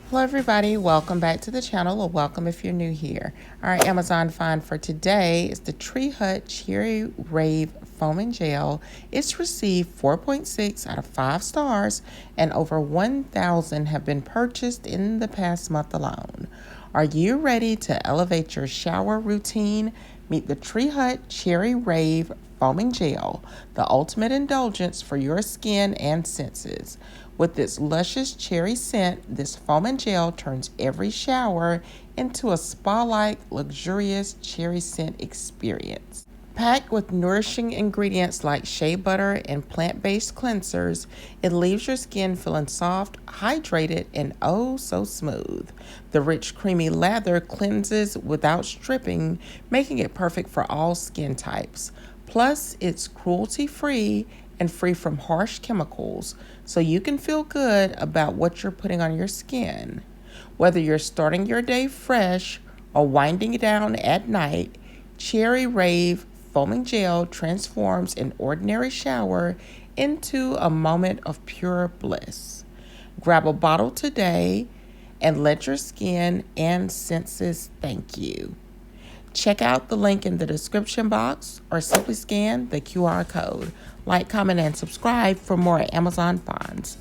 Hello everybody, welcome back to the channel, or welcome if you're new here. Our Amazon find for today is the Tree Hut Cherry Rave Foaming Gel. It's received 4.6 out of 5 stars and over 1,000 have been purchased in the past month alone. Are you ready to elevate your shower routine? Meet the Tree Hut Cherry Rave Foaming Gel, the ultimate indulgence for your skin and senses. With its luscious cherry scent, this foaming gel turns every shower into a spa-like, luxurious cherry scent experience. Packed with nourishing ingredients like shea butter and plant-based cleansers, it leaves your skin feeling soft, hydrated, and oh so smooth. The rich, creamy lather cleanses without stripping, making it perfect for all skin types. Plus, it's cruelty-free and free from harsh chemicals, so you can feel good about what you're putting on your skin. Whether you're starting your day fresh or winding down at night, Cherry Rave Foaming Gel transforms an ordinary shower into a moment of pure bliss. Grab a bottle today and let your skin and senses thank you. Check out the link in the description box or simply scan the QR code. Like, comment, and subscribe for more Amazon finds.